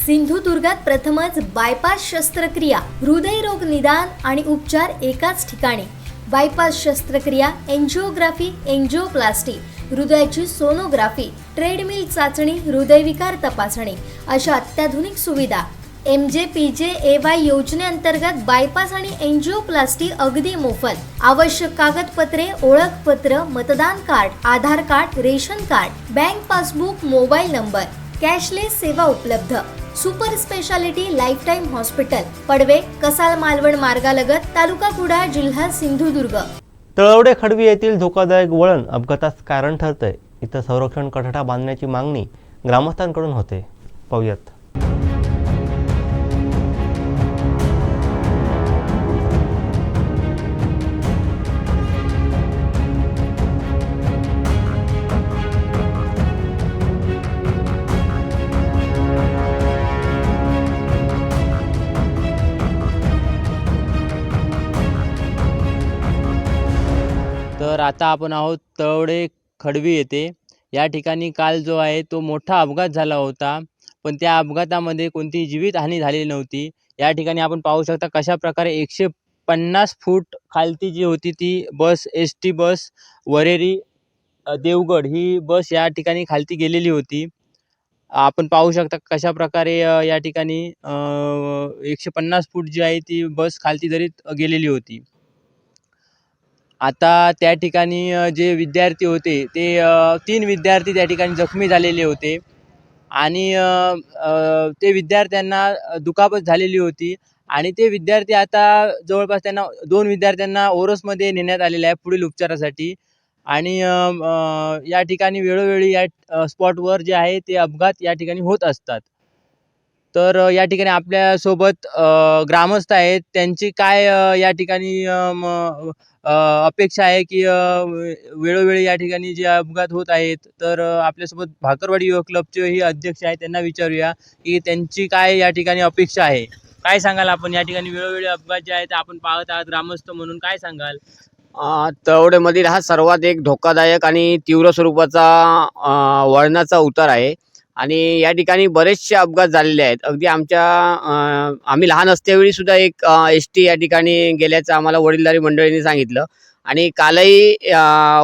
सिंधुदुर्गात प्रथमच बायपास शस्त्रक्रिया, हृदयरोग निदान आणि उपचार एकाच ठिकाणी. बायपास शस्त्रक्रिया, एंजिओग्राफी, एंजिओप्लास्टी, हृदयाची सोनोग्राफी, ट्रेडमिल चाचणी, हृदयविकार तपासणी अशा अत्याधुनिक सुविधा. MJPJAY योजनेअंतर्गत बायपास आणि एंजिओप्लास्टी अगदी मोफत. आवश्यक कागदपत्रे, ओळखपत्र, मतदान card, Aadhaar card, ration card, bank passbook, mobile number. Cashless सेवा उपलब्ध. Super speciality lifetime hospital, Padve, Kasal Malvan मार्गालगत, तालुका कुडाळ, जिल्हा सिंधुदुर्ग. तळवडे खडवी येथील धोकादायक वळण अपघातास कारण ठरतंय. इथं संरक्षण कठडा बांधण्याची मागणी ग्रामस्थांकडून होते. पाहूयात. तर आता आपण आहोत तळवडे खडवी येथे. या ठिकाणी काल जो आहे तो मोठा अपघात झाला होता, पण त्या अपघातामध्ये कोणतीही जीवितहानी झालेली नव्हती. या ठिकाणी आपण पाहू शकता कशा प्रकारे 150 फूट खालती जी होती ती बस, ST बस वरेरी देवगड ही बस या ठिकाणी खालती गेलेली होती. आपण पाहू शकता कशा प्रकारे या ठिकाणी 150 फूट जी आहे ती बस खालती दरीत गेलेली होती. आता त्या ठिकाणी जे विद्यार्थी होते ते 3 विद्यार्थी त्या ठिकाणी जखमी झालेले होते आणि ते विद्यार्थ्यांना दुखापत झालेली होती आणि ते विद्यार्थी आता जवळपास त्यांना 2 विद्यार्थ्यांना ओरोसमध्ये नेण्यात आलेले आहे पुढील उपचारासाठी. आणि या ठिकाणी वेळोवेळी या स्पॉटवर जे आहे ते अपघात या ठिकाणी होत असतात. तर या ठिकाणी आपल्यासोबत ग्रामस्थ आहेत. त्यांची काय या ठिकाणी अपेक्षा आहे की वेळोवेळी या ठिकाणी जे अपघात होत आहेत, तर आपल्यासोबत भाकरवाडी युवक क्लबचे अध्यक्ष आहेत, त्यांना विचारूया की त्यांची काय या ठिकाणी अपेक्षा आहे. काय सांगाल आपण? या ठिकाणी वेळोवेळी अपघात जे आहेत आपण पाहत आहात, ग्रामस्थ म्हणून काय सांगाल? तळवडेमधील हा सर्वात एक धोकादायक आणि तीव्र स्वरूपाचा वळणाचा उतार आहे आणि या ठिकाणी बरेचसे अपघात झालेले आहेत. अगदी आम्ही लहान असतेवेळी सुद्धा एक ST या ठिकाणी गेल्याचं आम्हाला वडीलधारी मंडळींनी सांगितलं आणि कालही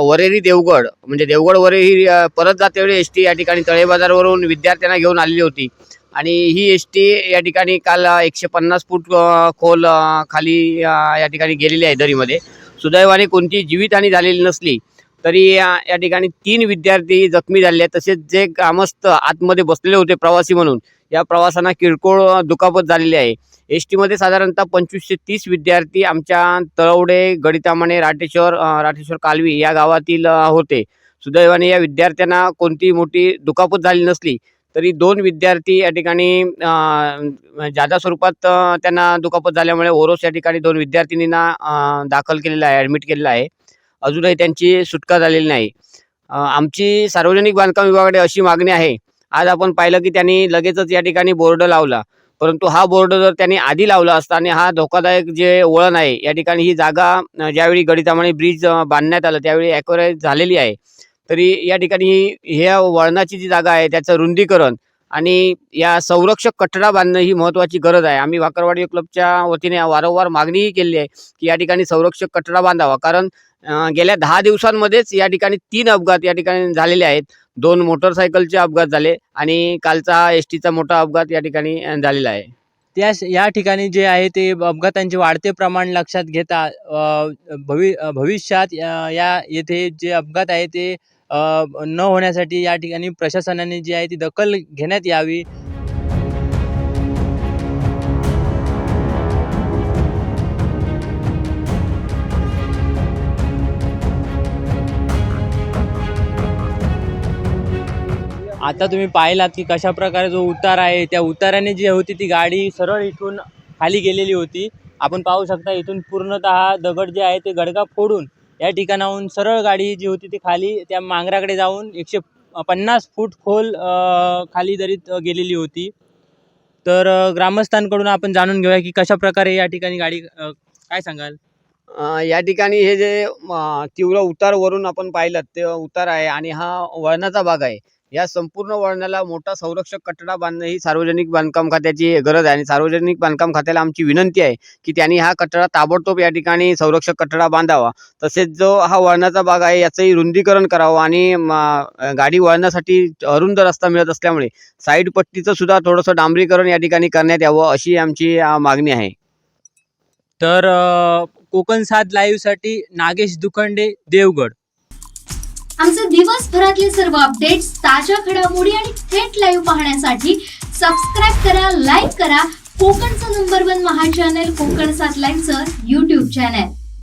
वरेरी देवगड म्हणजे देवगड वरेरी परत जातेवेळी ST या ठिकाणी तळे बाजारवरून विद्यार्थ्यांना घेऊन आलेली होती आणि ही ST या ठिकाणी काल 150 फूट खोल खाली या ठिकाणी गेलेली आहे दरीमध्ये. सुदैवाने कोणती जीवितहानी झालेली नसली तरी या ठिकाणी 3 विद्यार्थी जखमी झाले आहेत. तसेच जे ग्रामस्थ आतमध्ये बसलेले होते प्रवासी म्हणून, या प्रवाशांना किरकोळ दुखापत झालेली आहे. STमध्ये साधारणतः 25 ते 30 विद्यार्थी आमच्या तळवडे, गडितामाणे, राटेश्वर कालवी या गावातील होते. सुदैवाने या विद्यार्थ्यांना कोणती मोठी दुखापत झाली नसली तरी 2 विद्यार्थी या ठिकाणी जादा स्वरूपात त्यांना दुखापत झाल्यामुळे ओरोस या ठिकाणी 2 विद्यार्थिनींना दाखल केलेलं आहे, ॲडमिट केलेलं आहे. अजूनही त्यांची सुटका झालेली नाही. आमची सार्वजनिक बांधकाम विभागाकडे अशी मागणी आहे. आज आपण पाहिलं की त्यांनी लगेचच या ठिकाणी बोर्ड लावला, परंतु हा बोर्ड जर त्यांनी आधी लावला असता आणि हा धोकादायक जे वळण आहे या ठिकाणी ही जागा ज्यावेळी गडितामाणे ब्रिज बांधण्यात आलं त्यावेळी ॲक्युरेट झालेली आहे, तरी या ठिकाणी ह्या वळणाची जी जागा आहे त्याचं रुंदीकरण आणि या संरक्षक कठडा बांधणं ही महत्त्वाची गरज आहे. आम्ही भाकरवाडी क्लबच्या वतीने वारंवार मागणीही केली आहे की या ठिकाणी संरक्षक कठडा बांधावा, कारण गेल्या 10 दिवसांमध्येच या ठिकाणी 3 अपघात या ठिकाणी झालेले आहेत. 2 मोटरसायकलचे अपघात झाले आणि कालचा STचा मोठा अपघात या ठिकाणी झालेला आहे. या ठिकाणी जे आहे ते अपघातांचे वाढते प्रमाण लक्षात घेता भविष्यात येथे जे अपघात आहे ते न होण्यासाठी या ठिकाणी प्रशासनाने जी आहे ती दखल घेण्यात यावी. आता तुम्ही पाहिलात की कशा प्रकारे जो उतार आहे त्या उताराने जी होती ती गाडी सरळ इथून खाली गेलेली होती. आपण पाहू शकता इथून पूर्णतः दगड जे आहे ते गडगा फोडून या ठिकाणाहून सरळ गाडी जी होती ती खाली त्या मांगराकडे जाऊन 150 फूट खोल खाली दरीत गेलेली होती. तर ग्रामस्थांकडून आपण जाणून घेऊया की कशा प्रकारे या ठिकाणी गाडी काय सांगाल? या ठिकाणी हे जे तीव्र उतार वरून आपण पाहिलं ते उतार आहे आणि हा वळणाचा भाग आहे. या संपूर्ण वळणाला मोठा संरक्षक कठडा बांधणं ही सार्वजनिक बांधकाम खात्याची गरज आहे आणि सार्वजनिक बांधकाम खात्याला आमची विनंती आहे की त्यांनी हा कठडा ताबडतोब या ठिकाणी संरक्षक कठडा बांधावा. तसेच जो हा वळणाचा भाग आहे याचंही रुंदीकरण करावं आणि गाडी वळणासाठी अरुंद रस्ता मिळत असल्यामुळे साईड पट्टीचं सुद्धा थोडंसं डांबरीकरण या ठिकाणी करण्यात यावं अशी आमची मागणी आहे. तर कोकण 7 लाईव्हसाठी नागेश दुखंडे, देवगड. आमचे दिवसभरातले सर्व अपडेट्स, ताज्या घडामोडी आणि थेट लाईव्ह पाहण्यासाठी सबस्क्राईब करा, लाईक करा कोकणचं नंबर 1 महा चॅनल कोकण 7 लाईव्हचं YouTube चॅनल.